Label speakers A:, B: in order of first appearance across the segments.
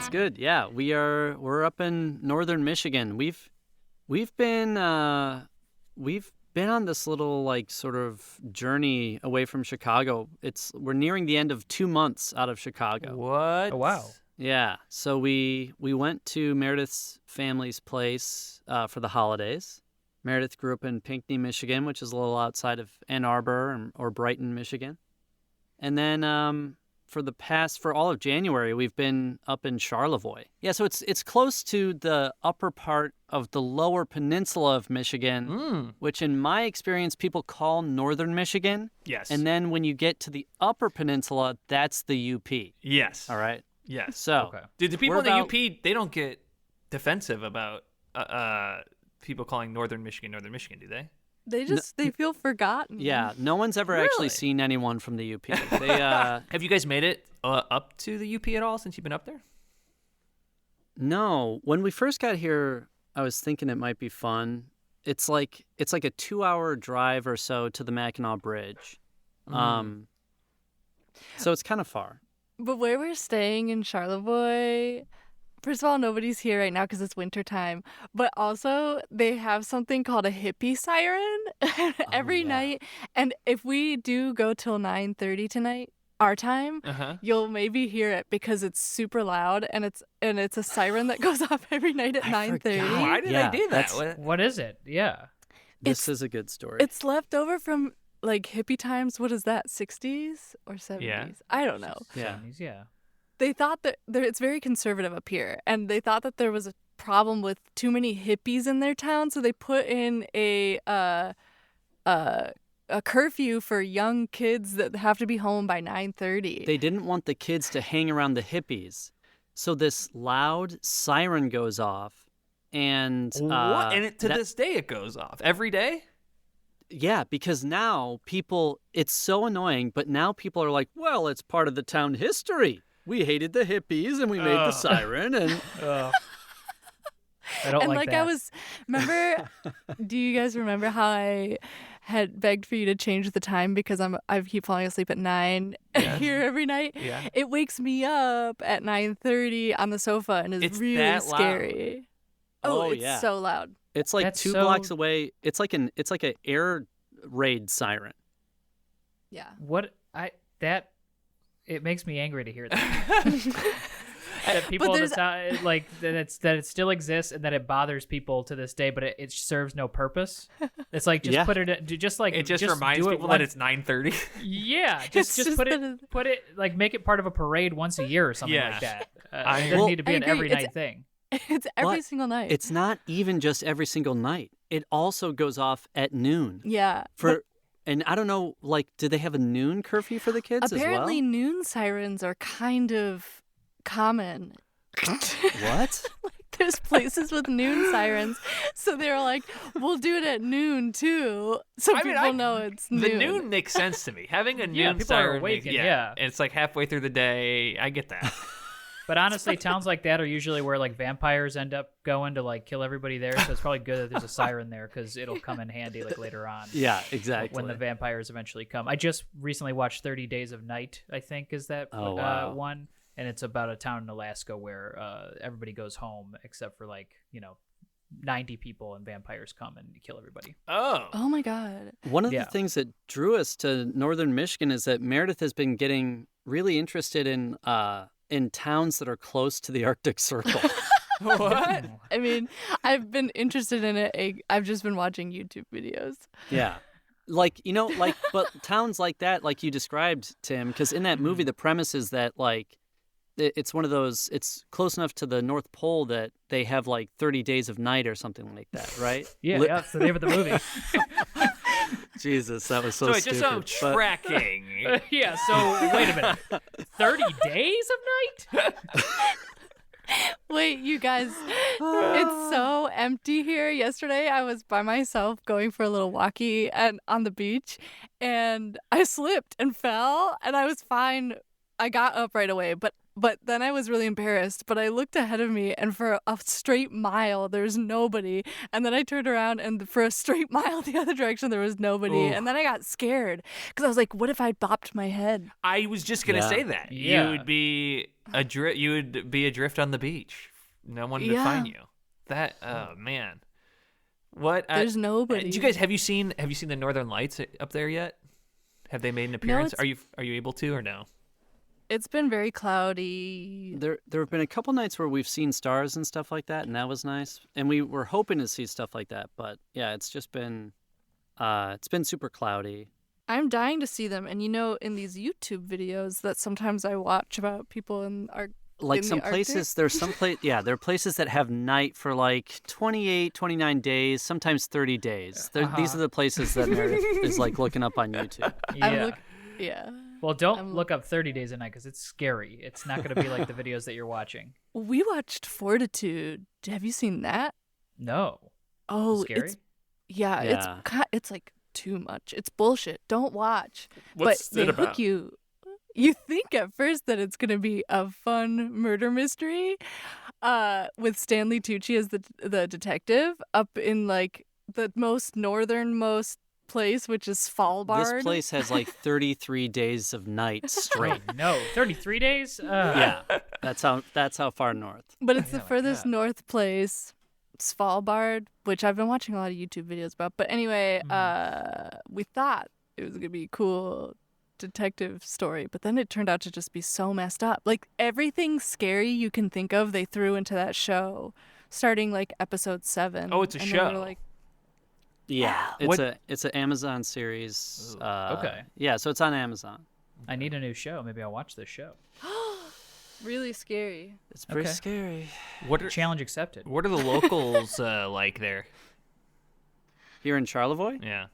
A: It's good. Yeah, we're up in northern Michigan. We've been on this little like sort of journey away from Chicago. We're nearing the end of 2 months out of Chicago.
B: What?
C: Oh, wow.
A: Yeah. So we went to Meredith's family's place for the holidays. Meredith grew up in Pinckney, Michigan, which is a little outside of Ann Arbor or Brighton, Michigan. And then for all of January, we've been up in Charlevoix. Yeah, so it's close to the upper part of the lower peninsula of Michigan, which in my experience people call northern Michigan.
B: Yes.
A: And then when you get to the upper peninsula, that's the UP.
B: Yes.
A: All right?
B: Yes.
A: So,
C: Okay.
B: Dude, the people in the UP, they don't get defensive about people calling northern Michigan, do they?
D: They feel forgotten.
A: yeah, no one's ever actually
B: Really?
A: seen anyone from the UP. They
B: Have you guys made it up to the UP at all since you've been up there?
A: No, when we first got here, I was thinking it might be fun. It's like a 2-hour drive or so to the Mackinac Bridge. So it's kind of far.
D: But where we're staying in Charlevoix, first of all, nobody's here right now because it's wintertime. But also, they have something called a hippie siren every night. And if we do go till 9:30 tonight, our time, you'll maybe hear it because it's super loud and it's a siren that goes off every night at 9:30.
B: Why did I do that?
C: What is it? Yeah.
A: This is a good story.
D: It's left over from like hippie times. What is that? 60s or 70s?
B: Yeah.
D: I don't know.
A: Yeah.
C: 70s, yeah.
D: They thought that it's very conservative up here, and they thought that there was a problem with too many hippies in their town, so they put in a curfew for young kids that have to be home by 9:30.
A: They didn't want the kids to hang around the hippies. So this loud siren goes off, and
B: What? And this day it goes off. Every day?
A: yeah, because now it's so annoying, but now people are like, well, it's part of the town history. We hated the hippies and we made the siren and
C: I don't
D: and
C: like
D: I
C: that.
D: remember, do you guys remember how I had begged for you to change the time because I keep falling asleep at 9 here every night?
B: Yeah.
D: It wakes me up at 9:30 on the sofa and is
B: It's
D: really
B: that loud.
D: scary. Oh, it's
A: yeah.
D: so loud.
A: it's like
C: That's
A: 2
C: so-
A: blocks away. It's like an air raid siren.
D: Yeah.
C: It makes me angry to hear that. That people in the town, like that it still exists and that it bothers people to this day, but it serves no purpose. It's like just put it
B: It just reminds
C: do it
B: people
C: once-
B: that it's 9:30.
C: Yeah,
D: It's
C: just
D: just
C: put
D: that
C: it like make it part of a parade once a year or something like that. It doesn't
A: Well,
C: need to be
D: I
C: an
D: agree.
C: every night thing.
D: It's every
A: But
D: single night.
A: It's not even just every single night. It also goes off at noon.
D: yeah.
A: And I don't know, like, do they have a noon curfew for the kids
D: Apparently,
A: as
D: noon sirens are kind of common.
A: well? What?
D: There's places with noon sirens, so they were like, "We'll do it at noon too, so people know it's noon."
B: The noon makes sense to me. Having a noon
C: people are
B: siren,
C: awakened, yeah.
B: And it's like halfway through the day. I get that.
C: But honestly, towns like that are usually where like vampires end up going to like kill everybody there. So it's probably good that there's a siren there because it'll come in handy like later on.
A: Yeah, exactly.
C: When the vampires eventually come. I just recently watched 30 Days of Night, I think is that
A: wow.
C: one. And it's about a town in Alaska where everybody goes home except for 90 people and vampires come and kill everybody.
D: Oh my god!
A: One of the things that drew us to northern Michigan is that Meredith has been getting really interested in towns that are close to the Arctic Circle.
B: What?
D: I mean, I've been interested in it. I've just been watching YouTube videos.
A: Yeah. But towns like that, like you described, Tim, because in that movie, the premise is that, it's one of those, it's close enough to the North Pole that they have, 30 days of night or something like that, right?
C: Yeah, that's the name of the movie.
A: Jesus, that was so
B: Just
A: stupid.
B: so tracking.
C: Yeah, so wait a minute. 30 days of night?
D: Wait, you guys, it's so empty here. Yesterday, I was by myself going for a little walkie on the beach, and I slipped and fell, and I was fine I got up right away, but then I was really embarrassed. But I looked ahead of me, and for a straight mile, there's nobody. And then I turned around, and for a straight mile the other direction, there was nobody.
B: Ooh.
D: And then I got scared because I was like, what if I bopped my head?
B: I was just gonna say that.
C: Yeah.
B: You would be adrift on the beach. No one to find you. That man. What?
D: There's nobody.
B: Did you guys have you seen the Northern Lights up there yet? Have they made an appearance? Are you able to or no?
D: It's been very cloudy.
A: There have been a couple nights where we've seen stars and stuff like that, and that was nice. And we were hoping to see stuff like that, but yeah, it's just been super cloudy.
D: I'm dying to see them. And in these YouTube videos that sometimes I watch about people in
A: Like
D: in
A: some
D: the
A: places,
D: Arctic?
A: there are places that have night for like 28, 29 days, sometimes 30 days. These are the places that Meredith is like looking up on YouTube.
C: Yeah. Well, don't look up 30 Days a Night because it's scary. It's not going to be like the videos that you're watching.
D: We watched Fortitude. Have you seen that?
C: No.
D: Oh,
C: scary?
D: It's like too much. It's bullshit. Don't watch.
B: What's
D: but they
B: it about?
D: hook you. You think at first that it's gonna be a fun murder mystery, with Stanley Tucci as the detective up in like the most northernmost place, which is Svalbard.
A: This place has like 33 days of night straight.
C: No, 33 days?
A: Yeah, that's how far north.
D: But it's the
C: my
D: furthest
C: God.
D: north place, Svalbard, which I've been watching a lot of YouTube videos about. But anyway, we thought it was gonna be a cool detective story, but then it turned out to just be so messed up. Like everything scary you can think of, they threw into that show, starting like episode 7.
B: Oh, it's a
D: and
B: show.
D: Then we're like,
A: Yeah,
B: What-
A: it's an Amazon series.
C: Ooh, okay.
A: Yeah, so it's on Amazon.
C: I need a new show. Maybe I'll watch this show.
D: really scary.
A: It's pretty
C: Okay.
A: scary.
B: What are
C: Challenge accepted.
B: what are the locals like there?
A: Here in Charlevoix?
B: Yeah.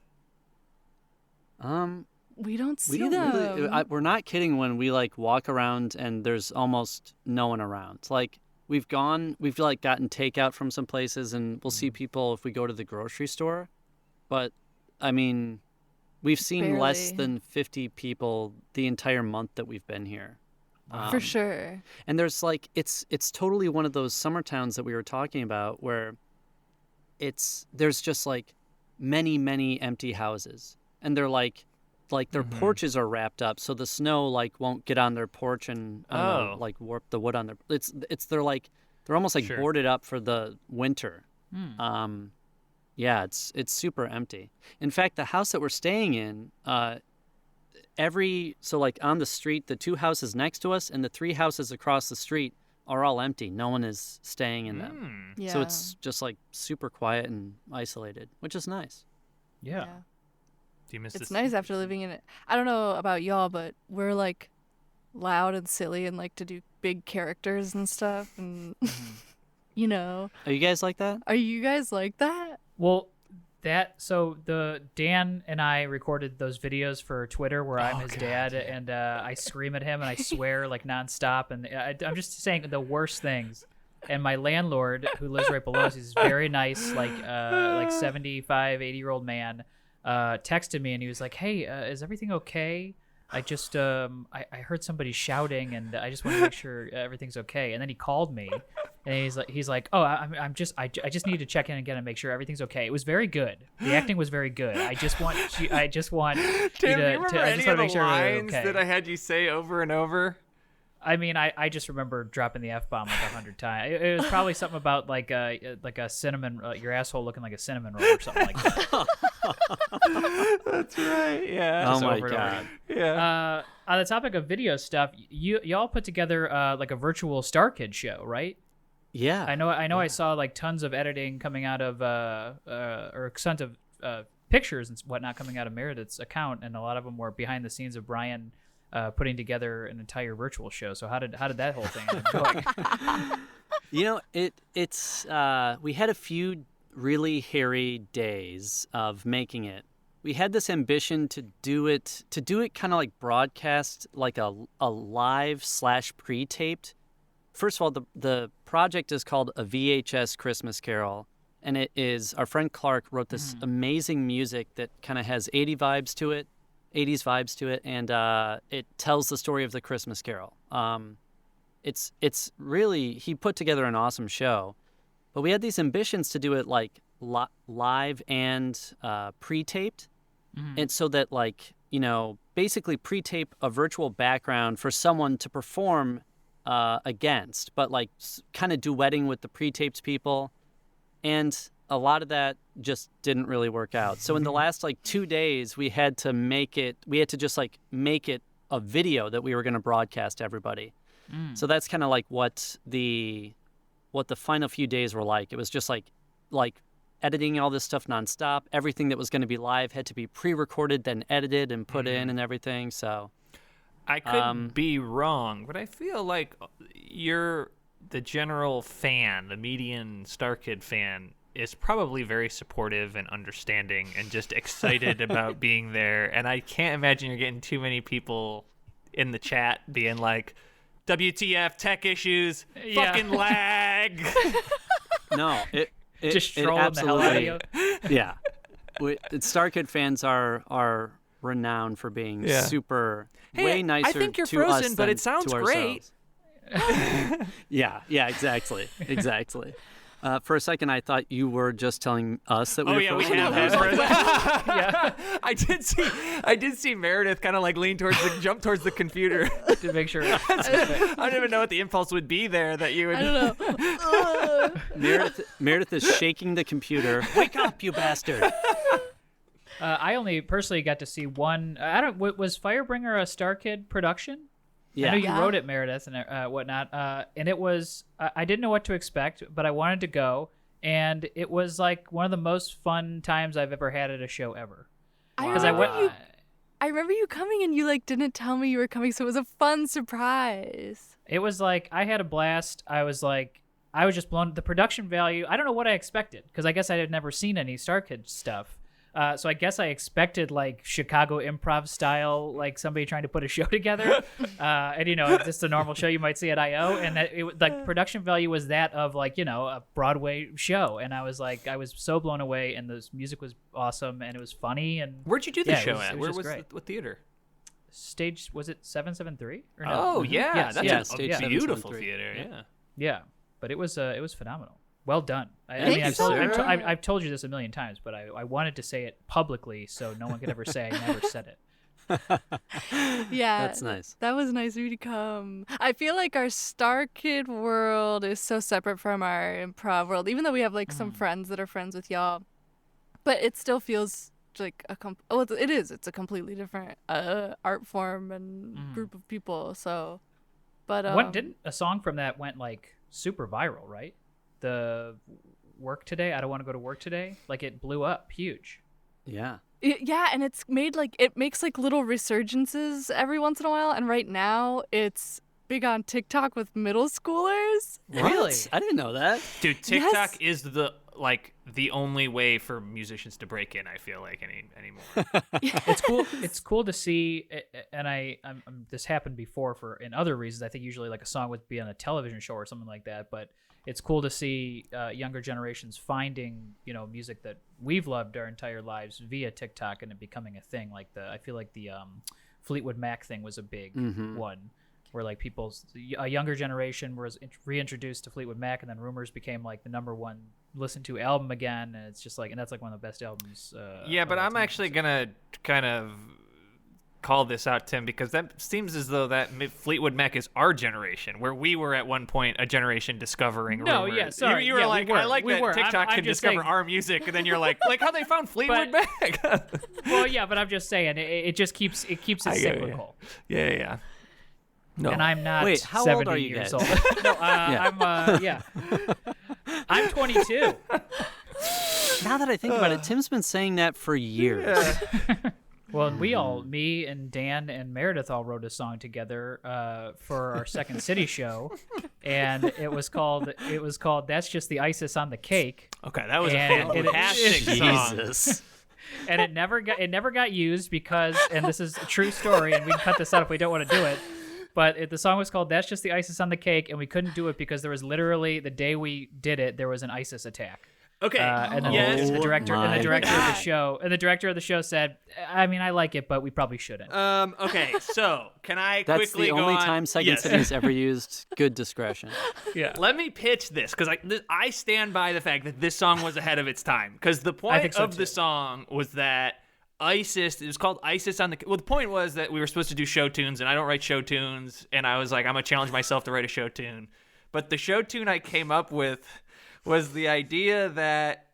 D: We don't see
A: We don't
D: them.
A: really. We're not kidding when we like walk around and there's almost no one around. Like we've like gotten takeout from some places, and we'll see people if we go to the grocery store. But I mean, we've seen less
D: Barely.
A: than 50 people the entire month that we've been here.
D: For sure.
A: And there's like it's totally one of those summer towns that we were talking about where there's just like many empty houses, and they're like their porches are wrapped up so the snow like won't get on their porch and like warp the wood on their they're almost like
B: Sure.
A: boarded up for the winter. Yeah, it's super empty. In fact, the house that we're staying in, so like on the street, the 2 houses next to us and the 3 houses across the street are all empty. No one is staying in them.
D: Yeah.
A: So it's just like super quiet and isolated, which is nice.
C: Yeah.
B: Do you miss
D: It's
B: this?
D: nice after living in it. I don't know about y'all, but we're like loud and silly and like to do big characters and stuff. And,
A: Are you guys like that?
D: are you guys like that?
C: Well, Dan and I recorded those videos for Twitter where I'm his dad and I scream at him and I swear like nonstop, and I'm just saying the worst things. And my landlord, who lives right below us, he's very nice, like 75, 80-year-old man, texted me and he was like, "Hey, is everything okay? I just I heard somebody shouting and I just want to make sure everything's okay." And then he called me and he's like, "Oh, I just need to check in again and make sure everything's okay." It was very good. The acting was very good. I just want
B: Tim, do you remember any of the lines that I had you say over and over?
C: I mean, I just remember dropping the F-bomb like 100 times. It was probably something about like a cinnamon, your asshole looking like a cinnamon roll or something like that.
B: That's right. Yeah.
A: Oh
C: Just
A: my
C: over and over
A: god.
C: again.
B: Yeah.
C: On the topic of video stuff, y'all put together like a virtual Star Kid show, right?
A: Yeah.
C: I know. I saw like tons of editing coming out of or tons of pictures and whatnot coming out of Meredith's account, and a lot of them were behind the scenes of Brian putting together an entire virtual show. So how did that whole thing end up going?
A: It's we had a few really hairy days of making it. We had this ambition to do it kind of like broadcast, like a live / pre-taped. First of all, the project is called A VHS Christmas Carol, and it is our friend Clark wrote this amazing music that kind of has 80 vibes to it. 80s vibes to it, and it tells the story of the Christmas Carol. It's really, he put together an awesome show, but we had these ambitions to do it like live and pre-taped, and so that like, you know, basically pre-tape a virtual background for someone to perform against, but like kind of duetting with the pre-taped people, and a lot of that just didn't really work out. So in the last like 2 days, we had to make it a video that we were going to broadcast to everybody. So that's kind of like what the final few days were like. It was just like editing all this stuff nonstop. Everything that was going to be live had to be pre-recorded, then edited and put in and everything. So
B: I could be wrong, but I feel like you're the general fan, the median Star Kid fan, is probably very supportive and understanding and just excited about being there. And I can't imagine you're getting too many people in the chat being like, WTF, tech issues, fucking lag.
A: No, it
C: Just trolling the hell out of you.
A: Yeah. Star Kid fans are renowned for being super, way nicer
B: I think you're
A: to
B: frozen,
A: us
B: but
A: than
B: it sounds
A: to
B: great.
A: ourselves. Yeah, exactly. For a second, I thought you were just telling us that we were
B: we
A: frozen.
B: have
A: I was
B: had
A: like,
B: frozen. Yeah, I did see Meredith kind of like jump towards the computer
C: To make sure.
B: I don't even know what the impulse would be there that you would.
D: I don't know.
A: Meredith is shaking the computer. Wake up, you bastard!
C: I only personally got to see one. Was Firebringer a Star Kid production?
A: Yeah.
C: I know you
D: Yeah.
C: wrote it, Meredith, and whatnot. And it was, I didn't know what to expect, but I wanted to go. And it was like one of the most fun times I've ever had at a show ever.
D: I
C: Because
D: I remember you coming and you like didn't tell me you were coming, so it was a fun surprise.
C: it was like, I had a blast. I was just blown. The production value, I don't know what I expected, because I guess I had never seen any Star Kid stuff. So I guess I expected like Chicago improv style, like somebody trying to put a show together, and just a normal show you might see at I.O. And that like production value was that of like a Broadway show, and I was so blown away, and the music was awesome, and it was funny. And
B: Where'd you do the show at?
C: It
B: Where
C: just
B: was
C: great.
B: what theater?
C: Stage, was it 773? Or no?
B: Oh yeah,
C: Yes,
B: that's
C: yeah,
B: a
A: Stage
B: beautiful
A: 773.
B: theater.
A: Yeah.
B: Yeah.
C: Yeah, but it was phenomenal. Well done. I
D: Thank
C: mean,
D: you,
C: I've told you this a million times, but I wanted to say it publicly so no one could ever say I never said it.
D: Yeah.
A: That's nice.
D: That was nice of you to come. I feel like our Star Kid world is so separate from our improv world, even though we have like some friends that are friends with y'all. But it still feels like it is. It's a completely different art form and group of people. So, but
C: What didn't a song from that went like super viral, right? The work today. I don't want to go to work today. Like it blew up huge.
A: Yeah.
D: Yeah, and it makes like little resurgences every once in a while. And right now it's big on TikTok with middle schoolers.
C: Really?
A: What? I didn't know that.
B: Dude, TikTok
D: Yes.
B: is the only way for musicians to break in. I feel like anymore.
C: It's cool. It's cool to see, and this happened before for in other reasons. I think usually like a song would be on a television show or something like that, but it's cool to see younger generations finding music that we've loved our entire lives via TikTok and it becoming a thing. Like I feel like the Fleetwood Mac thing was a big one, where like a younger generation was reintroduced to Fleetwood Mac, and then Rumors became like the number one listened to album again, and it's just like, and that's like one of the best albums.
B: Yeah,
C: of
B: but
C: all
B: I'm
C: time.
B: actually gonna kind of call this out, Tim, because that seems as though that Fleetwood Mac is our generation, where we were at one point a generation discovering.
C: No,
B: Rumors.
C: yeah, sorry.
B: You were
C: Yeah, we
B: like,
C: were.
B: I like
C: We
B: that
C: were.
B: TikTok
C: I'm
B: can
C: just
B: discover
C: saying-
B: our music, and then you're like how they found Fleetwood Mac.
C: Well, yeah, but I'm just saying it just keeps it
B: I get it,
C: cyclical.
B: Yeah. No.
C: And I'm not
A: Wait, how
C: 70
A: old are you
C: years
A: guys?
C: old. No, I'm 22.
A: Now that I think about it, Tim's been saying that for years.
C: Well, me and Dan and Meredith all wrote a song together for our Second City show, and it was called "That's Just the Isis on the Cake."
B: Okay, that was
C: And
B: a fantastic song.
A: Jesus.
C: And it never got used because, and this is a true story, and we can cut this out if we don't want to do it. But the song was called "That's Just the Isis on the Cake," and we couldn't do it because there was literally the day we did it, there was an ISIS attack.
B: Okay.
C: And then
B: yes.
C: the director
A: my
C: of the
D: God.
C: show said, I mean, I like it, but we probably shouldn't.
B: Okay. So can I
A: That's
B: quickly
A: the
B: go
A: only
B: on?
A: time Second
B: Yes.
A: City has ever used good discretion.
C: Yeah.
B: Let me pitch this because I stand by the fact that this song was ahead of its time. Because the point
C: think so,
B: of
C: too.
B: the song was that ISIS, it was called ISIS on the. Well, the point was that we were supposed to do show tunes, and I don't write show tunes, and I was like, I'm gonna challenge myself to write a show tune. But the show tune I came up with was the idea that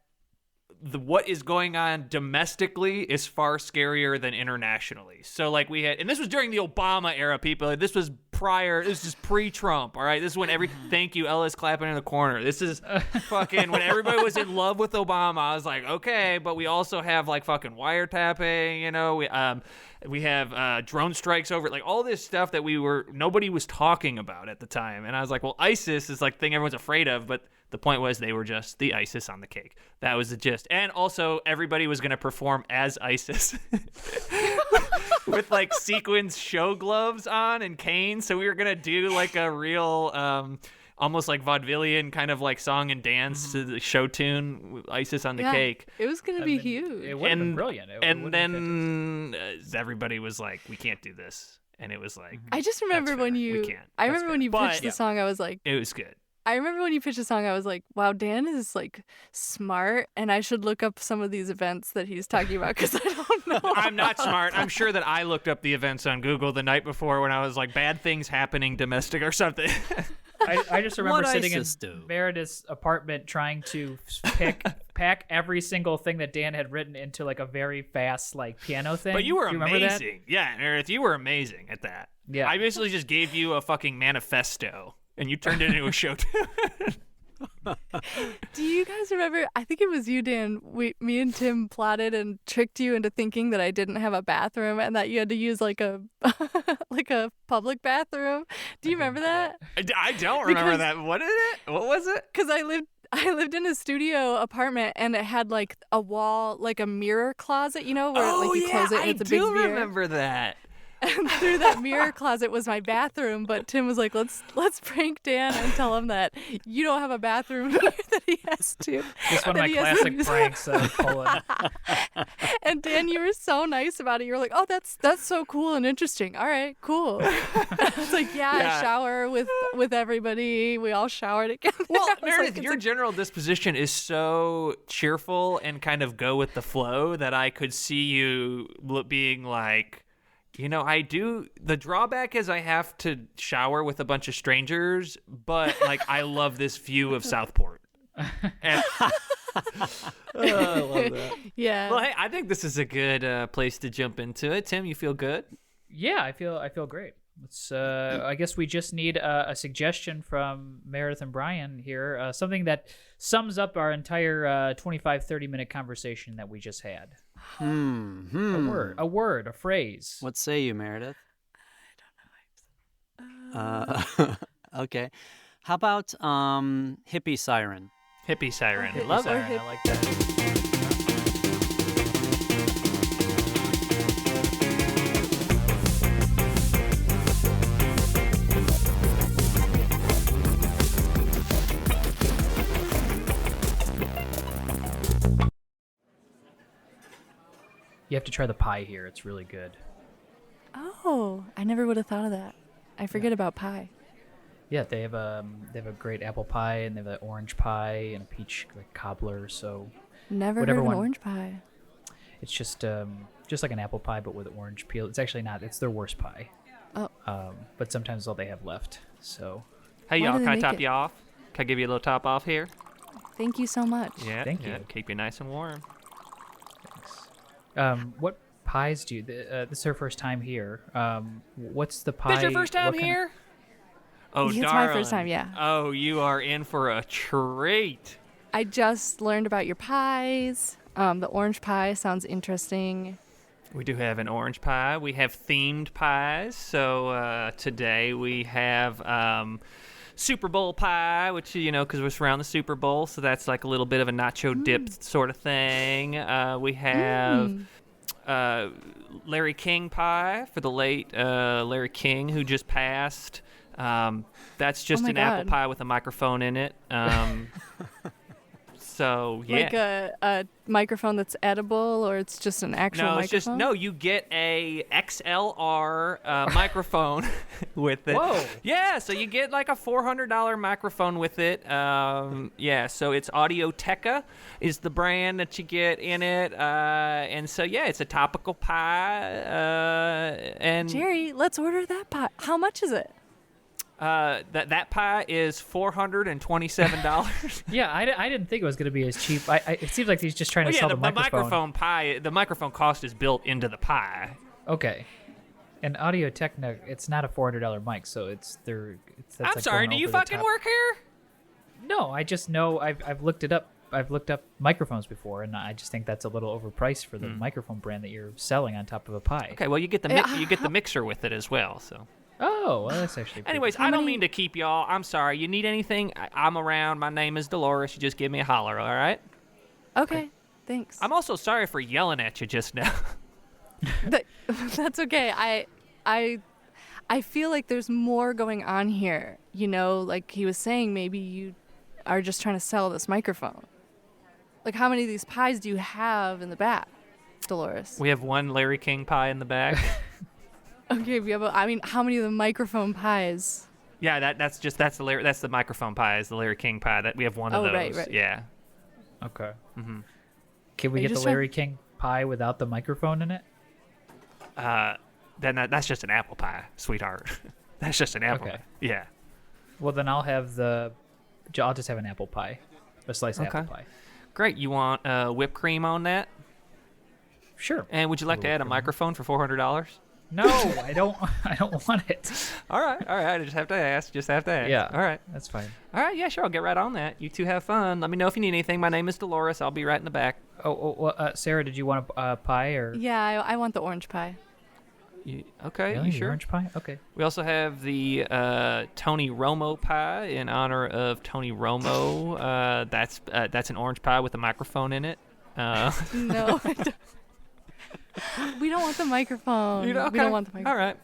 B: what is going on domestically is far scarier than internationally. So like we had, and this was during the Obama era, people. This was pre-Trump, all right? This is when thank you, Ellis clapping in the corner. This is fucking when everybody was in love with Obama. I was like, okay, but we also have like fucking wiretapping, you know? We have drone strikes over, like all this stuff that nobody was talking about at the time. And I was like, well, ISIS is like thing everyone's afraid of, but the point was they were just the ISIS on the cake. That was the gist. And also everybody was going to perform as ISIS with like sequins show gloves on and canes. So we were going to do like a real, almost like vaudevillian kind of like song and dance to the show tune with ISIS on the cake.
D: It was going to be huge.
C: It would have been brilliant.
B: And then everybody was like, we can't do this. And it was like,
D: I just remember when
B: we
D: you.
B: can't.
D: I
B: That's
D: remember when you
B: fair.
D: pitched
B: But-
D: the song. I was like,
B: it was good.
D: I remember when you pitched the song. I was like, wow, Dan is like smart, and I should look up some of these events that he's talking about because I don't know.
B: I'm not smart. I'm sure that I looked up the events on Google the night before when I was like, bad things happening domestic or something.
C: I just remember
A: What
C: sitting
A: ISIS
C: in
A: do?
C: Meredith's apartment trying to pack every single thing that Dan had written into like a very fast like piano thing.
B: But you were
C: Do remember that?
B: amazing. Yeah, Meredith, you were amazing at that.
C: Yeah.
B: I basically just gave you a fucking manifesto and you turned it into a show tune.
D: Do you guys remember? I think it was you, Dan. Me and Tim plotted and tricked you into thinking that I didn't have a bathroom and that you had to use like a like a public bathroom. Do you remember that?
B: I don't remember
D: Because-
B: that. What is it? What was it?
D: Because I lived in a studio apartment and it had like a wall, like a mirror closet, you know, where like you close it and it's a big
B: I do
D: mirror.
B: remember that.
D: And through that mirror closet was my bathroom, but Tim was like, let's prank Dan and tell him that you don't have a bathroom here that he has to.
C: It's one of
D: that
C: my
D: he has to
C: classic
D: use.
C: pranks pulling.
D: And Dan, you were so nice about it. You were like, oh, that's so cool and interesting. All right, cool. I was like, yeah,
B: Yeah.
D: I shower with everybody. We all shower together.
B: Well,
D: I was
B: Meredith,
D: like,
B: your general disposition is so cheerful and kind of go with the flow that I could see you being like, you know, the drawback is I have to shower with a bunch of strangers, but like I love this view of Southport. And, I love that.
D: yeah.
B: Well, hey, I think this is a good place to jump into it. Tim, you feel good?
C: Yeah, I feel great. Let's. I guess we just need a suggestion from Meredith and Brian here. Something that sums up our entire 25-30 minute conversation that we just had. A word, a phrase.
A: What say you, Meredith? Okay. How about hippie siren?
B: Hippie siren.
C: Hippie
B: Love
C: siren,
B: it.
C: I like that. You have to try the pie here. It's really good.
D: Oh, I never would have thought of that. I forget about pie.
C: Yeah, they have a great apple pie and they have an orange pie and a peach like cobbler. So
D: Never
C: Whatever
D: heard of an
C: one-
D: orange pie.
C: it's just like an apple pie but with orange peel. It's actually not. It's their worst pie.
D: Oh.
C: But sometimes it's all they have left. So
B: Hey,
D: Why
B: y'all,
D: do they
B: can I
D: make
B: top
D: it?
B: you off? Can I give you a little top off here?
D: Thank you so much.
B: Yeah.
C: Thank
B: yeah,
C: you.
B: Keep you nice and warm.
C: what pies do you? This is her first time here. What's the pie?
B: This your first time
C: what kind of-
B: here? Oh,
D: It's my
B: darling.
D: first time, yeah.
B: Oh, you are in for a treat.
D: I just learned about your pies. The orange pie sounds interesting.
B: We do have an orange pie. We have themed pies. So today we have Super Bowl pie, which, you know, because we're around the Super Bowl. So that's like a little bit of a nacho dip sort of thing. We have Larry King pie for the late Larry King, who just passed. That's just
D: my
B: an apple
D: God.
B: pie with a microphone in it. So So yeah.
D: Like a microphone that's edible, or it's just an actual
B: No,
D: microphone?
B: it's just you get a XLR microphone with it.
C: Whoa.
B: Yeah, so you get like a $400 microphone with it. Yeah, so it's Audio-Technica is the brand that you get in it. And so yeah, it's a topical pie. And
D: Jerry, let's order that pie. How much is it?
B: that pie is $427.
C: Yeah, I didn't think it was going to be as cheap. It seems like he's just trying to sell the microphone.
B: The microphone cost is built into the pie.
C: Okay. And Audio-Technica, it's not a $400 mic, so that's
B: I'm
C: like
B: sorry,
C: going
B: do you
C: over the
B: fucking
C: top.
B: work here?
C: No, I just know I've looked it up. I've looked up microphones before, and I just think that's a little overpriced for the microphone brand that you're selling on top of a pie.
B: Okay, well you get the mixer with it as well, so.
C: Oh, well, that's actually.
B: Anyways, I don't mean to keep y'all. I'm sorry. You need anything? I'm around. My name is Dolores. You just give me a holler, all right?
D: Okay, thanks.
B: I'm also sorry for yelling at you just now.
D: That's okay. I feel like there's more going on here. You know, like he was saying, maybe you are just trying to sell this microphone. Like, how many of these pies do you have in the back, Dolores?
B: We have one Larry King pie in the back.
D: Okay, how many of the microphone pies?
B: Yeah, that's the microphone pie. Is the Larry King pie that we have one of those?
D: Right.
B: Yeah.
C: Okay.
B: Mm-hmm.
C: Can we
D: Are you
C: get the
D: just
C: Larry King pie without the microphone in it?
B: Then that's just an apple pie, sweetheart. That's just an apple.
C: Okay.
B: Pie. Yeah.
C: Well, then I'll just have an apple pie, a slice of apple pie.
B: Great. You want whipped cream on that?
C: Sure.
B: And would you like to add a microphone for $400?
C: No, I don't want it.
B: All right. I just have to ask.
C: Yeah.
B: All right.
C: That's fine.
B: All right. Yeah, sure. I'll get right on that. You two have fun. Let me know if you need anything. My name is Dolores. I'll be right in the back.
C: Sarah, did you want a pie or?
D: Yeah, I want the orange pie.
B: Okay.
C: Really?
B: You sure?
C: Orange pie? Okay.
B: We also have the Tony Romo pie in honor of Tony Romo. That's an orange pie with a microphone in it.
D: No, I don't. We don't want the microphone.
B: Okay.
D: We don't want the microphone.
B: All right.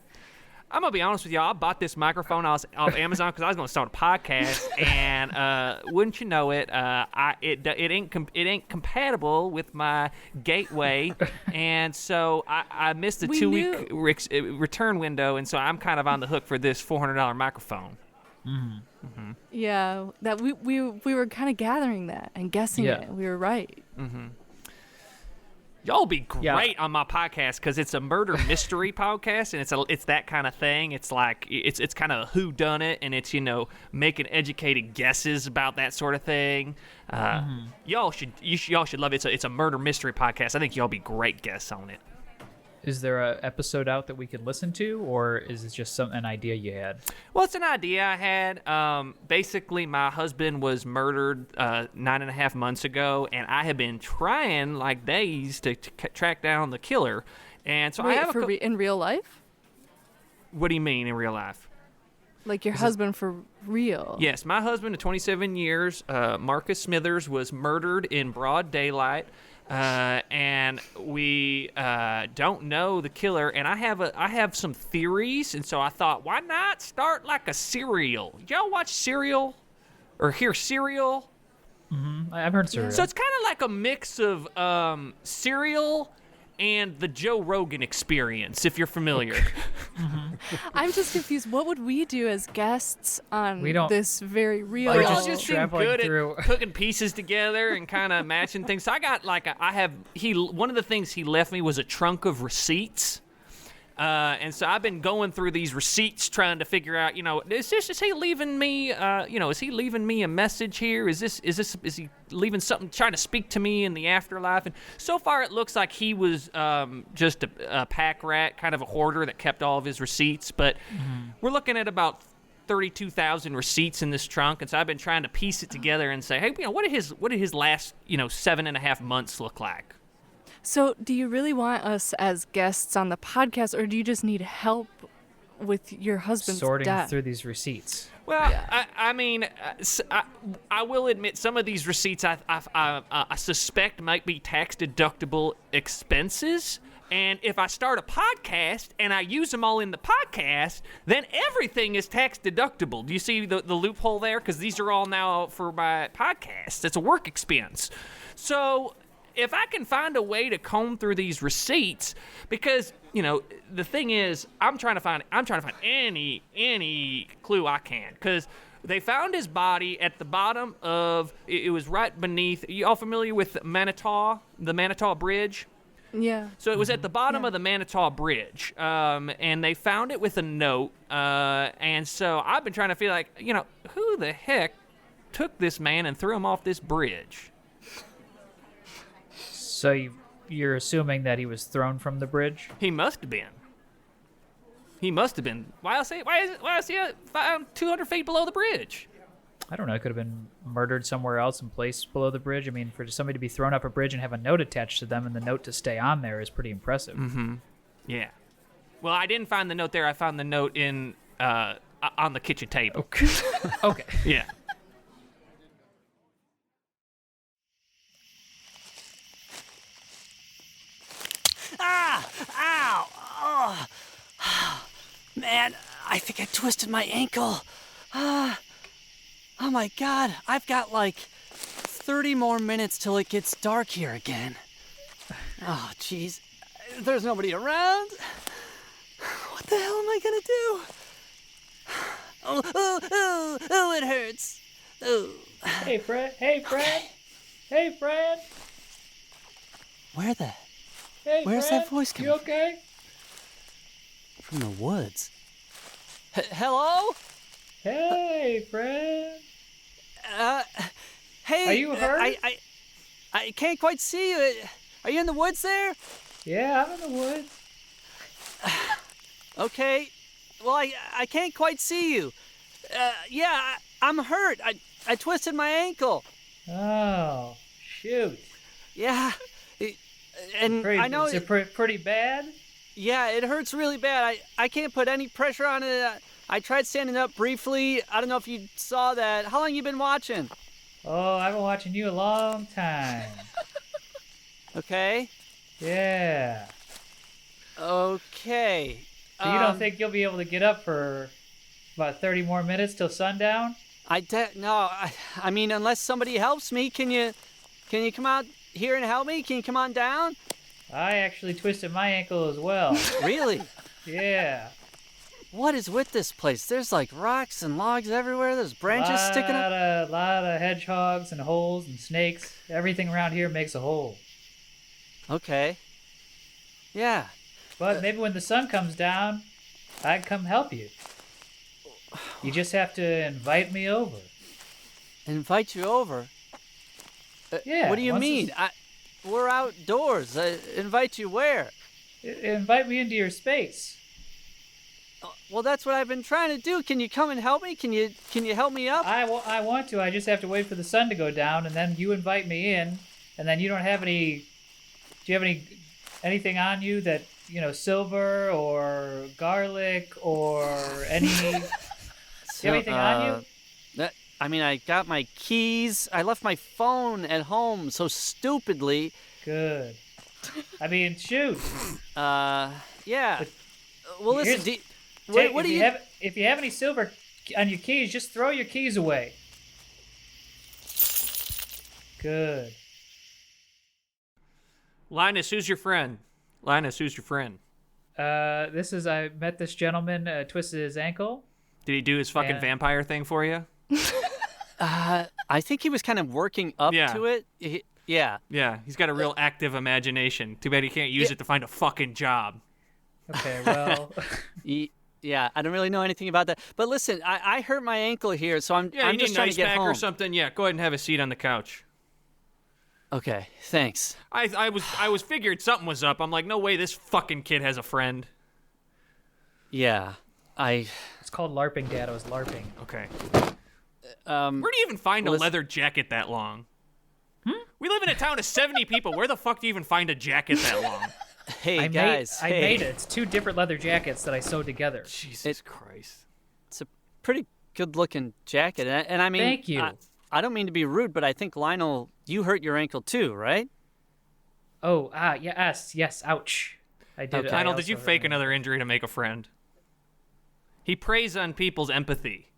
B: I'm gonna be honest with y'all. I bought this microphone off Amazon because I was gonna start a podcast, and wouldn't you know it, it ain't compatible with my gateway, and so I missed the 2-week return window, and so I'm kind of on the hook for this $400 microphone.
C: Mm-hmm.
D: Yeah, that we were kind of gathering that and guessing it. We were right.
B: Mm-hmm. Y'all be great on my podcast because it's a murder mystery podcast, and it's that kind of thing. It's like it's kind of who done it, and it's making educated guesses about that sort of thing. Y'all should love it. It's a murder mystery podcast. I think y'all be great guests on it.
C: Is there a episode out that we can listen to, or is it just an idea you had?
B: Well, it's an idea I had. Basically, my husband was murdered 9.5 months ago, and I have been trying like days to track down the killer. And so
D: Wait,
B: I have
D: in real life?
B: What do you mean in real life?
D: Like your husband for real?
B: Yes, my husband of 27 years, Marcus Smithers, was murdered in broad daylight. And we don't know the killer, and I have some theories, and so I thought, why not start like a serial? Y'all watch Serial or hear Serial?
C: Mm-hmm. I've heard Serial.
B: So it's kind of like a mix of Serial and the Joe Rogan Experience, if you're familiar.
C: Mm-hmm.
D: I'm just confused. What would we do as guests on this very real?
B: Well, y'all just seem good at putting pieces together and kind of matching things. So I got one of the things he left me was a trunk of receipts. And so I've been going through these receipts trying to figure out, is he leaving me, is he leaving me a message here? Is he leaving something, trying to speak to me in the afterlife? And so far it looks like he was just a pack rat, kind of a hoarder that kept all of his receipts. But we're looking at about 32,000 receipts in this trunk. And so I've been trying to piece it together and say, hey, what did his last, 7.5 months look like?
D: So do you really want us as guests on the podcast, or do you just need help with your husband's
C: sorting
D: death?
C: through these receipts?
B: Well, yeah. I will admit some of these receipts I suspect might be tax-deductible expenses. And if I start a podcast and I use them all in the podcast, then everything is tax deductible. Do you see the loophole there? Because these are all now for my podcast. It's a work expense. So if I can find a way to comb through these receipts, because the thing is, I'm trying to find any clue I can, because they found his body at the bottom of it was right beneath. You all familiar with the Manitou Bridge?
D: Yeah.
B: So it was at the bottom of the Manitou Bridge, and they found it with a note. And so I've been trying to feel like, who the heck took this man and threw him off this bridge?
C: So you're assuming that he was thrown from the bridge?
B: He must have been. Why is he found 200 feet below the bridge?
C: I don't know. It could have been murdered somewhere else and placed below the bridge. I mean, for somebody to be thrown up a bridge and have a note attached to them and the note to stay on there is pretty impressive.
B: Mm-hmm. Yeah. Well, I didn't find the note there. I found the note on the kitchen table.
C: Okay. Okay.
B: Yeah.
A: Ow! Oh. Man, I think I twisted my ankle. Oh my God, I've got like 30 more minutes till it gets dark here again. Oh, jeez. There's nobody around. What the hell am I gonna do? Oh, it hurts. Oh.
C: Hey, Fred. Hey, Fred. Hey, Fred.
A: Where's
C: Hey,
A: that
C: Fred.
A: voice coming
C: You okay?
A: from the woods? Hello?
C: Hey, Fred.
A: Hey.
C: Are you hurt?
A: I can't quite see you. Are you in the woods there?
C: Yeah, I'm in the woods.
A: Okay. Well, I can't quite see you. Yeah, I'm hurt. I twisted my ankle.
C: Oh, shoot.
A: Yeah. And I know
C: Is it pretty bad?
A: Yeah, it hurts really bad. I can't put any pressure on it. I tried standing up briefly. I don't know if you saw that. How long you been watching?
C: Oh, I've been watching you a long time.
A: Okay.
C: Yeah.
A: Okay.
C: So you don't think you'll be able to get up for about 30 more minutes till sundown?
A: No. I mean, unless somebody helps me, can you come out here and help me? Can you come on down?
C: I actually twisted my ankle as well.
A: Really?
C: Yeah.
A: What is with this place? There's like rocks and logs everywhere. There's branches sticking up.
C: A lot of hedgehogs and holes and snakes. Everything around here makes a hole.
A: Okay. Yeah.
C: But maybe when the sun comes down, I'd come help you. You just have to invite me over.
A: Invite you over?
C: Yeah.
A: What do you mean? We're outdoors. Invite you where?
C: Invite me into your space.
A: Well, that's what I've been trying to do. Can you come and help me? Can you help me up?
C: I want to. I just have to wait for the sun to go down, and then you invite me in, and then you don't have any. Do you have anything on you that silver or garlic or any? Do you have anything on you?
A: I got my keys. I left my phone at home so stupidly.
C: Good. I mean, shoot.
A: Yeah. Well, listen.
C: If you have any silver on your keys, just throw your keys away. Good.
B: Linus, who's your friend?
C: I met this gentleman, twisted his ankle.
B: Did he do his fucking vampire thing for you?
A: I think he was kind of working up to it. Yeah.
B: Yeah, he's got a real active imagination. Too bad he can't use it to find a fucking job.
C: Okay, well.
A: Yeah, I don't really know anything about that. But listen, I hurt my ankle here, so I'm just trying to get home.
B: Or something. Yeah, go ahead and have a seat on the couch.
A: Okay, thanks.
B: I was figured something was up. I'm like, no way, this fucking kid has a friend.
A: Yeah,
C: It's called LARPing, Dad. I was LARPing.
B: Okay. Where do you even find a leather jacket that long? We live in a town of 70 people. Where the fuck do you even find a jacket that long?
A: Hey, guys.
C: I made it. It's two different leather jackets that I sewed together.
B: Jesus Christ.
A: It's a pretty good-looking jacket. And I mean...
C: Thank you.
A: I don't mean to be rude, but I think, Lionel, you hurt your ankle too, right?
C: Oh, yes, ouch. I did.
A: Okay.
B: Lionel, did
C: also
B: you
C: hurt
B: fake
C: my-
B: another injury to make a friend? He preys on people's empathy.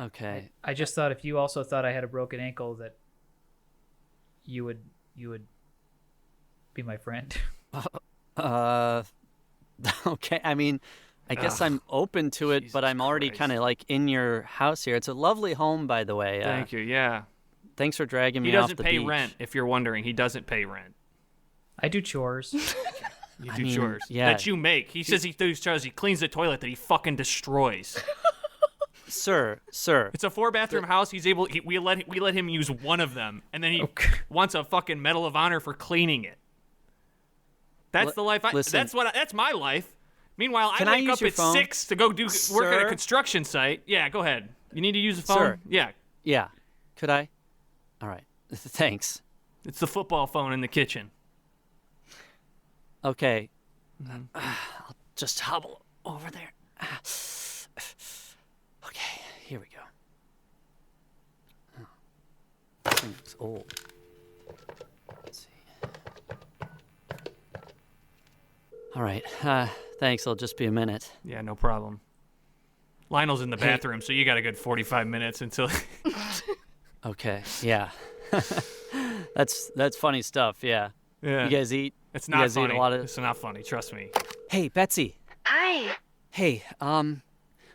A: Okay.
C: I just thought if you also thought I had a broken ankle, that you would be my friend.
A: Okay. I mean, I guess
B: Ugh.
A: I'm open to it, but
B: Jesus
A: I'm already
B: Christ.
A: kind of like in your house here. It's a lovely home, by the way.
B: Thank you. Yeah.
A: Thanks for dragging me
B: He
A: off
B: doesn't
A: the
B: pay
A: beach.
B: rent, if you're wondering. He doesn't pay rent.
C: I do chores.
B: You
A: I
B: do
A: mean,
B: chores.
A: yeah.
B: That you make. He says he does chores. He cleans the toilet that he fucking destroys.
A: Sir.
B: It's a 4-bathroom house. We let him use one of them, and then he wants a fucking Medal of Honor for cleaning it. That's the life.
A: Listen.
B: That's my life. Meanwhile,
A: Can
B: I
A: I
B: wake
A: use
B: up
A: your
B: at
A: phone?
B: 6 to go work at a
A: Sir?
B: construction site. Yeah, go ahead. You need to use the phone?
A: Sir.
B: Yeah.
A: Yeah. Could I? All right. Thanks.
B: It's the football phone in the kitchen.
A: Okay. I'll just hobble over there. Okay, here we go. Oh, this thing looks old. Let's see. All right. Thanks. It'll just be a minute.
B: Yeah, no problem. Lionel's in the bathroom, so you got a good 45 minutes until...
A: Okay. Yeah. That's funny stuff. Yeah.
B: Yeah.
A: You guys eat.
B: It's
A: you
B: not
A: guys
B: funny.
A: Eat a lot of...
B: It's not funny, trust me.
A: Hey, Betsy.
D: Hi.
A: Hey.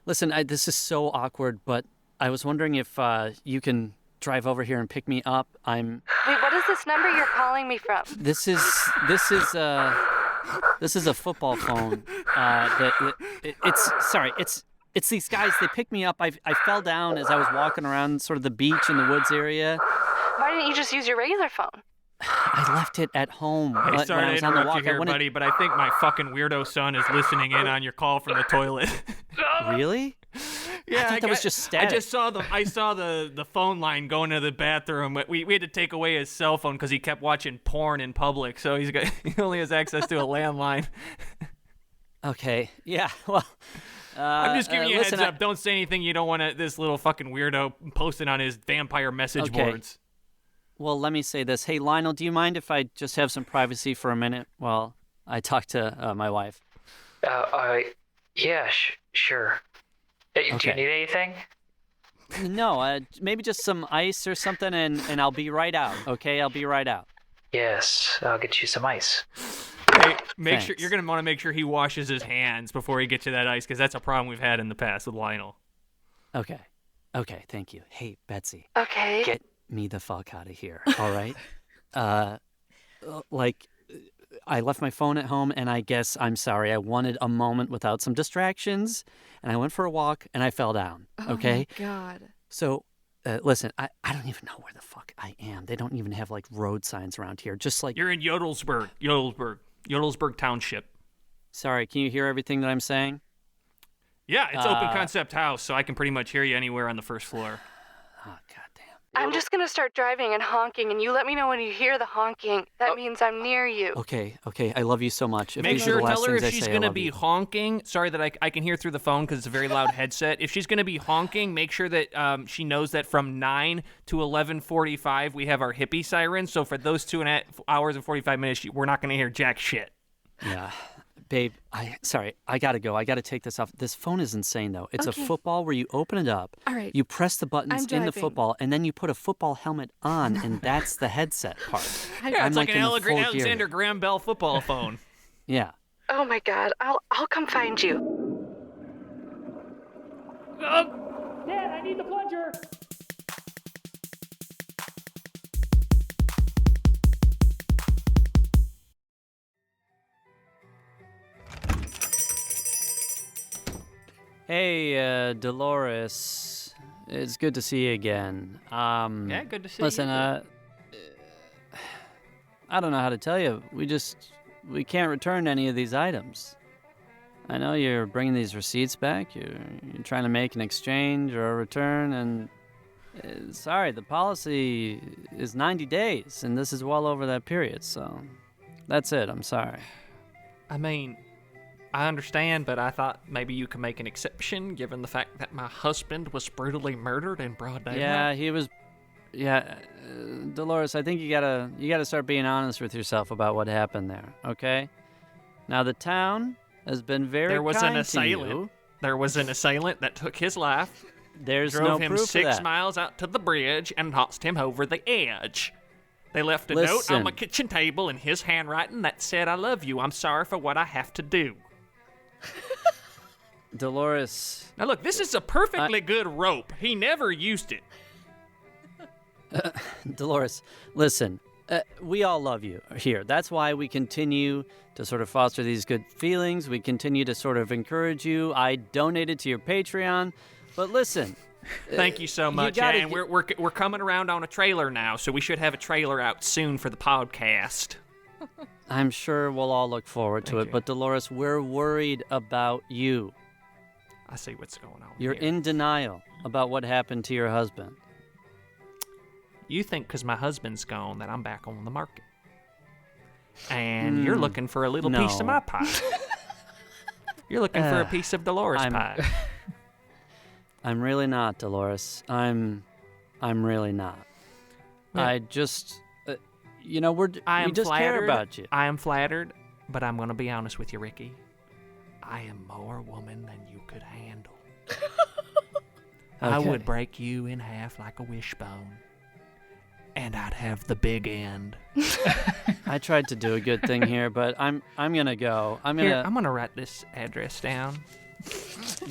A: Listen. This is so awkward, but I was wondering if you can drive over here and pick me up.
D: Wait, what is this number you're calling me from?
A: This is a football phone. It's these guys. They picked me up. I fell down as I was walking around sort of the beach in the woods area.
D: Why didn't you just use your regular phone?
A: I left it at home
B: Hey,
A: when
B: sorry
A: I
B: to
A: was on the
B: interrupt
A: walk.
B: you here, buddy, but I think my fucking weirdo son is listening in on your call from the toilet.
A: Really?
B: Yeah,
A: I thought that was just static.
B: I saw the phone line going to the bathroom. We had to take away his cell phone because he kept watching porn in public, so he only has access to a landline.
A: Okay. Yeah. Well.
B: I'm just giving you a
A: listen,
B: heads up. Don't say anything you don't want this little fucking weirdo posting on his vampire message
A: Okay.
B: boards.
A: Well, let me say this. Hey, Lionel, do you mind if I just have some privacy for a minute while I talk to my wife?
C: Yeah, sure. Do you
A: Okay.
C: need anything?
A: No, maybe just some ice or something, and I'll be right out. Okay, I'll be right out.
C: Yes, I'll get you some ice.
B: Hey, make sure
A: Thanks.
B: you're gonna want to make sure he washes his hands before he gets you that ice, because that's a problem we've had in the past with Lionel.
A: Okay. Okay, thank you. Hey, Betsy,
D: Okay.
A: get me the fuck out of here, all right? I left my phone at home, and I guess I'm sorry. I wanted a moment without some distractions, and I went for a walk, and I fell down, okay?
D: Oh my God.
A: So, listen, I don't even know where the fuck I am. They don't even have, like, road signs around here. Just like,
B: You're in Yodelsburg Township.
A: sorry, can you hear everything that I'm saying?
B: Yeah, it's open concept house, so I can pretty much hear you anywhere on the first floor.
A: Oh, goddamn.
D: I'm just gonna start driving and honking, and you let me know when you hear the honking. That means I'm near you.
A: Okay, I love you so much. If
B: Make
A: these are
B: sure,
A: the last
B: tell her
A: things I
B: if she's
A: say, I
B: going to
A: love
B: be
A: you.
B: honking. Sorry that I can hear through the phone because it's a very loud headset. If she's going to be honking, make sure that she knows that from 9 to 11:45 we have our hippie siren. So for those 2 hours and 45 minutes, we're not going to hear jack shit.
A: Yeah. Babe, I gotta go. I gotta take this off. This phone is insane, though. It's
D: Okay.
A: a football where you open it up,
D: All right.
A: you press the buttons
D: I'm
A: in the
D: driving.
A: football, and then you put a football helmet on, and that's the headset part.
B: Yeah,
A: I'm
B: it's like an
A: in the full gear
B: Alexander
A: here.
B: Graham Bell football phone.
A: Yeah.
D: Oh my God. I'll come find you.
C: Dad, I need the plunger.
A: Hey, Dolores. It's good to see you again.
B: Yeah, good to see
A: listen,
B: you.
A: I don't know how to tell you. We can't return any of these items. I know you're bringing these receipts back. You're trying to make an exchange or a return, and sorry, the policy is 90 days, and this is well over that period. So that's it. I'm sorry.
B: I mean, I understand, but I thought maybe you could make an exception given the fact that my husband was brutally murdered in broad daylight.
A: Yeah, he was. Yeah, Dolores, I think you gotta start being honest with yourself about what happened there. Okay, Now, the town has been very
B: There was
A: kind
B: an
A: to you.
B: assailant. There was an assailant that took his life.
A: There's
B: drove
A: no
B: him
A: proof of
B: 6
A: that.
B: miles out to the bridge and tossed him over the edge. They left a note
A: Listen.
B: on my kitchen table in his handwriting that said, "I love you. I'm sorry for what I have to do."
A: Dolores,
B: Now look, this is a perfectly good rope. He never used it.
A: Dolores, listen. We all love you here. That's why we continue to sort of foster these good feelings. We continue to sort of encourage you. I donated to your Patreon, but listen.
B: Thank you so much.
A: gotta
B: And we're coming around on a trailer now, so we should have a trailer out soon for the podcast.
A: I'm sure we'll all look forward to
B: Thank
A: it.
B: you.
A: But Dolores, we're worried about you.
B: I see what's going on.
A: You're
B: here.
A: in denial about what happened to your husband.
B: You think because my husband's gone that I'm back on the market. And you're looking for a little piece of
A: no.
B: my pie. You're looking for a piece of Dolores' pie.
A: I'm really not, Dolores. I'm really not.
B: Well,
A: I just, we
B: I am
A: just
B: flattered.
A: care about you.
B: I am flattered, but I'm going to be honest with you, Ricky. I am more woman than you could handle. I
A: Okay.
B: would break you in half like a wishbone. And I'd have the big end.
A: I tried to do a good thing here, but I'm gonna go. I'm
B: Here, I'm
A: gonna.
B: going to write this address down.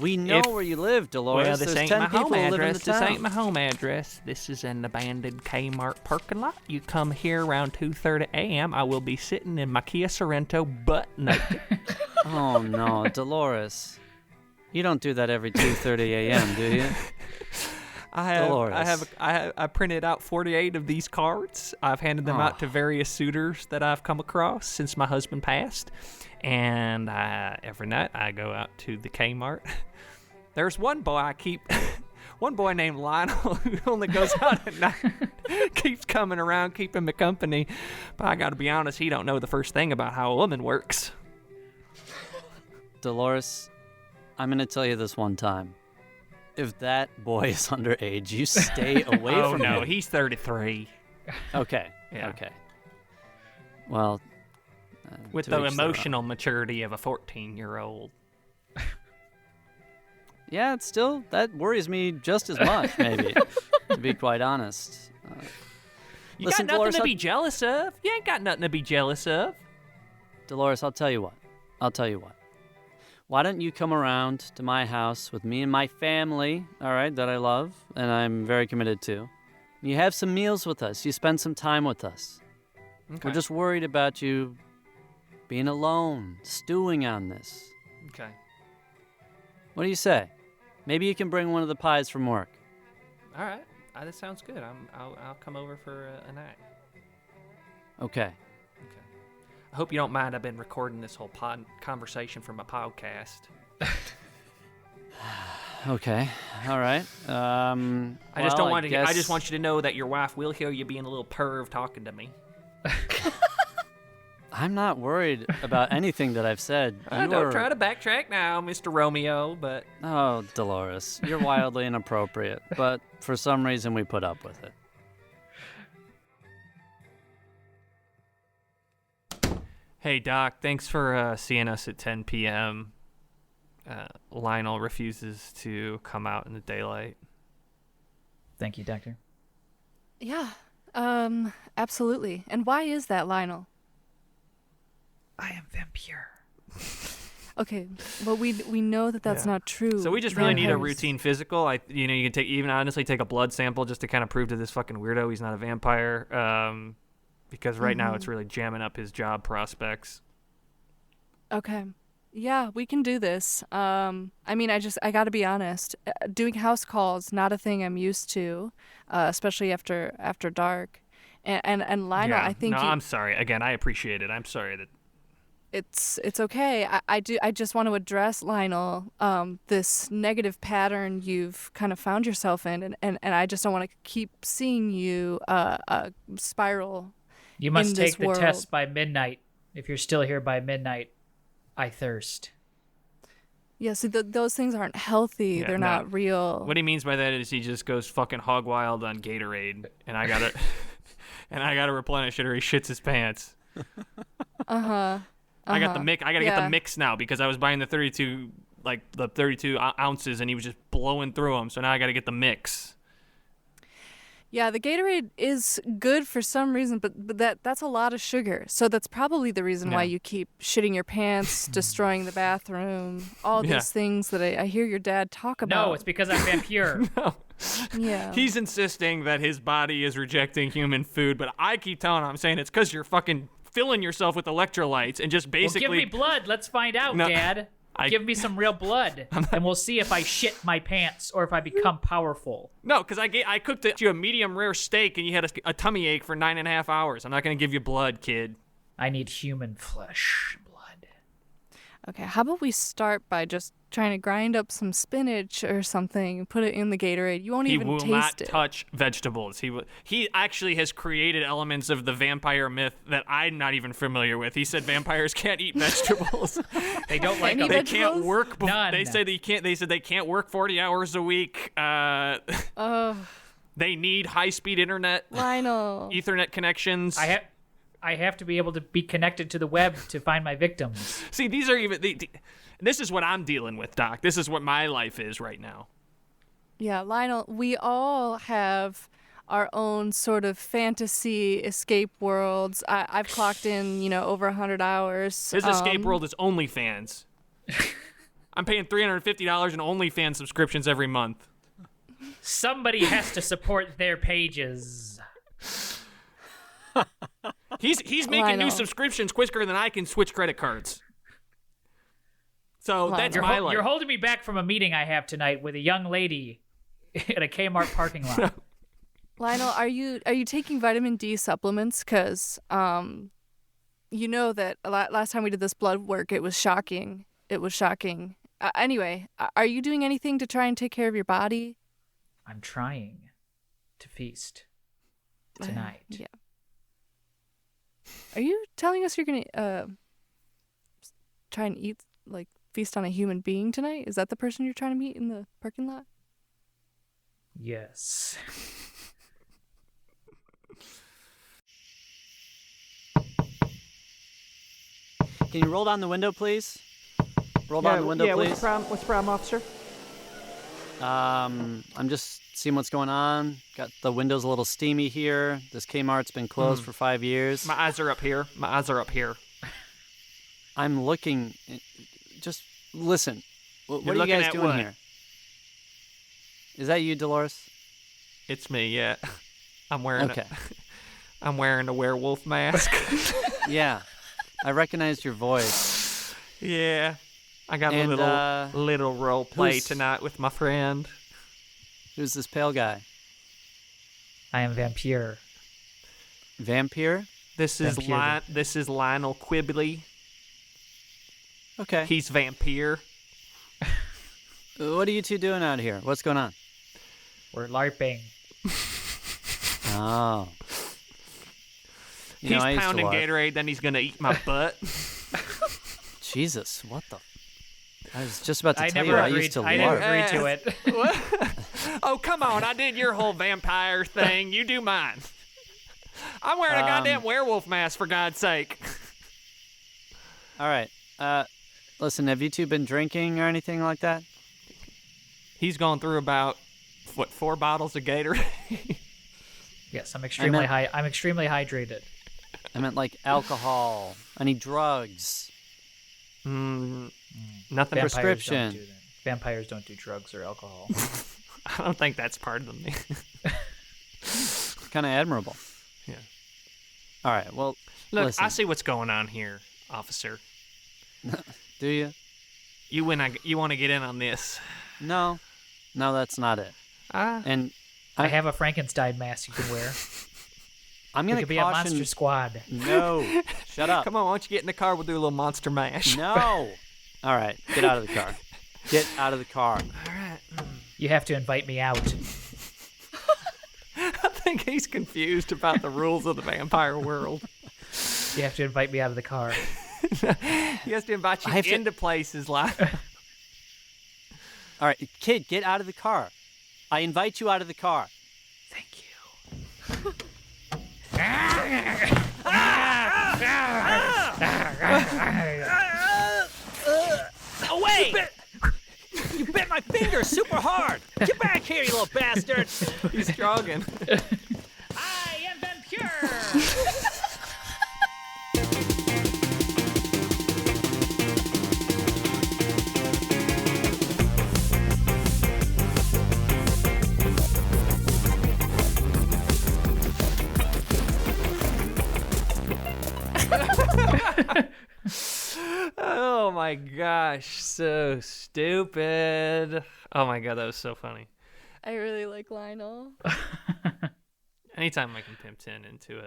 A: We know
B: if-
A: where you live, Dolores.
B: Well, this
A: There's
B: ain't
A: 10
B: my
A: people
B: home
A: who live in
B: address.
A: the
B: This
A: town.
B: ain't my home address. This is an abandoned Kmart parking lot. You come here around 2:30 a.m. I will be sitting in my Kia Sorrento butt naked.
A: Oh no, Dolores. You don't do that every 2:30 a.m., do you?
B: I printed out 48 of these cards. I've handed them out to various suitors that I've come across since my husband passed. And every night I go out to the Kmart. There's one boy one boy named Lionel who only goes out at night, keeps coming around, keeping me company. But I got to be honest, he don't know the first thing about how a woman works.
A: Dolores, I'm gonna tell you this one time. If that boy is underage, you stay away
B: Oh
A: from
B: no,
A: him.
B: he's 33.
A: Okay.
B: Yeah.
A: Okay. Well,
B: With
A: to
B: the
A: each their own.
B: emotional maturity of a 14-year-old.
A: Yeah, it's still that worries me just as much, maybe, to be quite honest.
B: You
A: Listen,
B: got nothing
A: Dolores,
B: to
A: I'll-
B: be jealous of. You ain't got nothing to be jealous of.
A: Dolores, I'll tell you what. Why don't you come around to my house with me and my family, all right, that I love and I'm very committed to. You have some meals with us. You spend some time with us.
B: Okay.
A: We're just worried about you being alone, stewing on this.
B: Okay.
A: What do you say? Maybe you can bring one of the pies from work.
B: All right. That sounds good. I'll come over for a night.
A: Okay.
B: Okay. I hope you don't mind. I've been recording this whole conversation for my podcast.
A: Okay. All right.
B: I just don't want to. I just want you to know that your wife will hear you being a little perv talking to me.
A: I'm not worried about anything that I've said.
B: Don't try to backtrack now, Mr. Romeo. But
A: Oh, Dolores, you're wildly inappropriate, but for some reason we put up with it.
B: hey, Doc, thanks for seeing us at 10 p.m. Lionel refuses to come out in the daylight.
C: Thank you, Doctor.
D: Yeah, absolutely. And why is that, Lionel?
C: I am Vampyr.
D: Okay, well, we know that that's
B: Yeah.
D: not true.
B: So we just really need a
D: Vampires-
B: routine physical. You can take a blood sample just to kind of prove to this fucking weirdo he's not a vampire. Because right now it's really jamming up his job prospects.
D: Okay. Yeah, we can do this. I mean, I got to be honest. Doing house calls, not a thing I'm used to, especially after dark. And Lionel,
B: Yeah.
D: I think
B: No, I'm sorry. Again, I appreciate it. I'm sorry that.
D: it's okay. I just want to address, Lionel, this negative pattern you've kind of found yourself in, and I just don't want to keep seeing you spiral.
C: You must
D: in
C: take
D: this
C: the
D: world.
C: test by midnight. If you're still here by midnight, I thirst.
D: Yeah, see, those things aren't healthy.
B: Yeah,
D: They're
B: no.
D: not real.
B: What he means by that is he just goes fucking hog wild on Gatorade, and I gotta, and I gotta replenish it or he shits his pants.
D: Uh-huh.
B: I got the mix. I got to get the
D: Yeah.
B: mix now because I was buying the 32 ounces and he was just blowing through them. So now I got to get the mix.
D: Yeah, the Gatorade is good for some reason, but that's a lot of sugar. So that's probably the reason why
B: Yeah.
D: you keep shitting your pants, destroying the bathroom, all
B: Yeah.
D: these things that I hear your dad talk about.
C: No, it's because I'm Vampyr.
B: No.
D: Yeah.
B: He's insisting that his body is rejecting human food, but I keep telling him, I'm saying it's because you're fucking filling yourself with electrolytes and just
C: Well,
B: basically.
C: give me blood. Let's find out,
B: No,
C: Dad. Give me some real blood, and we'll see if I shit my pants or if I become powerful.
B: No, because I cooked you a medium rare steak and you had a tummy ache for 9.5 hours. I'm not going to give you blood, kid.
C: I need human flesh blood.
D: Okay, how about we start by just trying to grind up some spinach or something and put it in the Gatorade? You won't
B: He
D: even
B: will
D: taste
B: not
D: it.
B: touch vegetables. He actually has created elements of the vampire myth that I'm not even familiar with. He said vampires can't eat vegetables.
C: They don't like
D: Any
C: them.
B: They
D: vegetables?
B: can't work.
C: None.
B: They said they can't. They said they can't work 40 hours a week. They need high-speed internet,
D: Lionel.
B: Ethernet connections.
C: I have to be able to be connected to the web to find my victims.
B: See, these are even. This is what I'm dealing with, Doc. This is what my life is right now.
D: Yeah, Lionel, we all have our own sort of fantasy escape worlds. I've clocked in, over 100 hours.
B: His escape world is OnlyFans. I'm paying $350 in OnlyFans subscriptions every month.
C: Somebody has to support their pages.
B: He's making new
D: Lionel.
B: subscriptions quicker than I can switch credit cards. So that's my life.
C: You're holding me back from a meeting I have tonight with a young lady at a Kmart parking lot.
D: Lionel, are you taking vitamin D supplements? Because you know that last time we did this blood work, it was shocking. It was shocking. Anyway, are you doing anything to try and take care of your body?
C: I'm trying to feast tonight.
D: Yeah. Are you telling us you're gonna try and eat, like, feast on a human being tonight? Is that the person you're trying to meet in the parking lot?
C: Yes.
A: Can you roll down the window, please? Roll down the window, please.
E: What's the problem, officer?
A: I'm just seeing what's going on. Got the windows a little steamy here. This Kmart's been closed for 5 years.
B: My eyes are up here.
A: I'm looking. Just listen. What are you
B: looking
A: guys
B: at
A: doing
B: what?
A: here? Is that you, Dolores?
B: It's me, yeah. I'm wearing
A: Okay.
B: I'm wearing a werewolf mask.
A: Yeah. I recognized your voice.
B: Yeah. I got
A: And,
B: a little role play
A: who's-
B: tonight with my friend.
A: Who's this pale guy?
C: I am Vampyr.
A: Vampyr?
B: This is
C: Vampyr.
B: this is Lionel Quibley.
A: Okay.
B: He's Vampyr.
A: What are you two doing out here? What's going on?
C: We're LARPing.
A: Oh. You
B: He's
A: know, I used to
B: pounding
A: LARP.
B: Gatorade, then he's gonna eat my butt.
A: Jesus, what the? I was just about to
C: I
A: tell
C: never
A: you I
C: agreed.
A: used to
C: I never
A: LARP.
C: agreed to it.
B: Oh, come on. I did your whole vampire thing. You do mine. I'm wearing a goddamn werewolf mask, for God's sake.
A: All right. Listen, have you two been drinking or anything like that?
B: He's gone through about, 4 bottles of Gatorade?
C: Yes, I'm extremely
A: meant-
C: high. I'm extremely hydrated.
A: I meant like alcohol, any drugs.
B: Nothing.
C: Vampires
A: Prescription.
C: Don't do that. Vampires don't do drugs or alcohol.
B: I don't think that's part of the
A: Kind of admirable.
B: Yeah.
A: All right. Well,
B: Look,
A: listen.
B: I see what's going on here, officer.
A: Do you?
B: You want to get in on this?
A: No, that's not it. And
C: I have a Frankenstein mask you can wear.
A: I'm
C: You
A: gonna
C: could be a
A: caution.
C: monster squad.
A: No, shut up.
B: Come on, why don't you get in the car? We'll do a little monster mash.
A: No. All right, get out of the car. Get out of the car.
B: All right.
C: You have to invite me out.
B: I think he's confused about the rules of the vampire world.
C: You have to invite me out of the car.
B: He has to invite you
A: I have to-
B: into places like.
A: All right, kid, get out of the car. I invite you out of the car.
C: Thank you.
E: Away! You bit my finger super hard! Get back here, you little bastard!
B: He's jogging.
C: I am Vampyr!
B: Oh my gosh, so stupid. Oh my god, that was so funny.
D: I really like Lionel.
B: Anytime I can pimp Tin into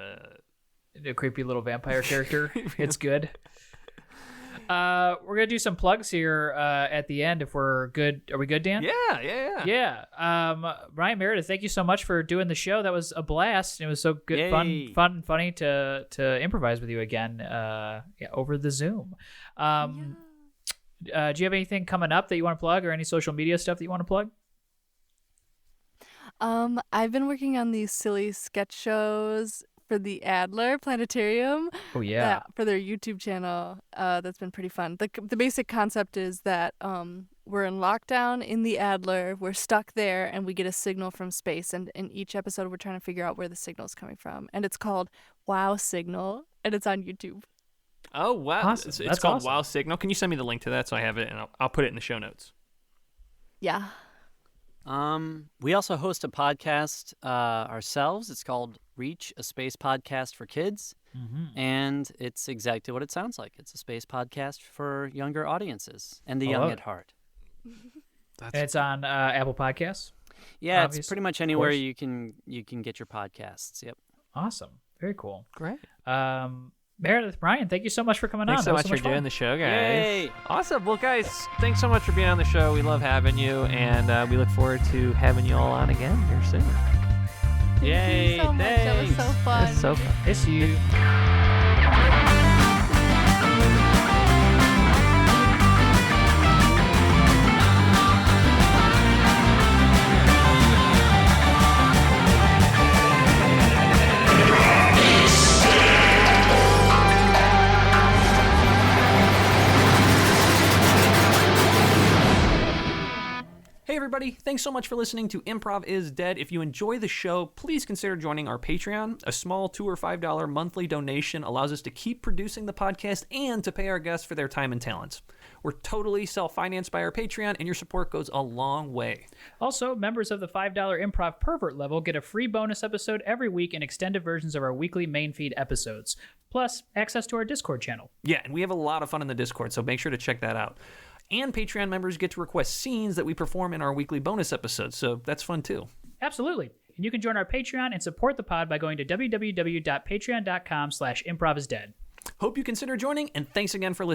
C: A creepy little vampire character. It's good. We're gonna do some plugs here at the end if we're good. Are we good, Dan?
B: Yeah.
C: Brian, Meredith, thank you so much for doing the show. That was a blast. It was so good,
A: Yay.
C: fun, and funny to improvise with you again over the Zoom. Do you have anything coming up that you want to plug, or any social media stuff that you want to plug?
D: I've been working on these silly sketch shows for the Adler Planetarium.
C: Oh yeah.
D: For their YouTube channel. That's been pretty fun. The basic concept is that we're in lockdown in the Adler. We're stuck there, and we get a signal from space. And in each episode, we're trying to figure out where the signal is coming from. And it's called Wow Signal, and it's on YouTube.
B: Oh wow,
C: Awesome.
B: It's
C: That's
B: called
C: awesome.
B: Wow Signal. Can you send me the link to that so I have it, and I'll put it in the show notes.
D: Yeah.
A: We also host a podcast ourselves. It's called Reach, a space podcast for kids. And it's exactly what it sounds like. It's a space podcast for younger audiences and the
C: I
A: young
C: love
A: at
C: it.
A: heart.
C: It's on Apple Podcasts.
A: Yeah,
C: Obvious-
A: it's pretty much
C: of
A: anywhere
C: course.
A: you can get your podcasts. Yep.
C: Awesome. Very cool.
B: Great.
C: Meredith, Brian, thank you so much for coming
B: Thanks
C: on.
B: so
C: That
B: much
C: was
B: for
C: fun.
B: doing the show, guys.
A: Yay!
B: Awesome. Well, guys, thanks so much for being on the show. We love having you, and we look forward to having you all on again here soon.
A: Yay!
D: Thank you so much. That was so fun.
B: It's so fun.
C: Miss you.
B: Hey everybody, thanks so much for listening to Improv is Dead. If you enjoy the show, please consider joining our Patreon. A small $2 or $5 monthly donation allows us to keep producing the podcast and to pay our guests for their time and talents. We're totally self-financed by our Patreon, and your support goes a long way.
C: Also, members of the $5 Improv Pervert level get a free bonus episode every week and extended versions of our weekly main feed episodes, plus access to our Discord channel.
B: Yeah, and we have a lot of fun in the Discord, so make sure to check that out. And Patreon members get to request scenes that we perform in our weekly bonus episodes, so that's fun too.
C: Absolutely. And you can join our Patreon and support the pod by going to www.patreon.com/improvisdead.
B: Hope you consider joining, and thanks again for listening.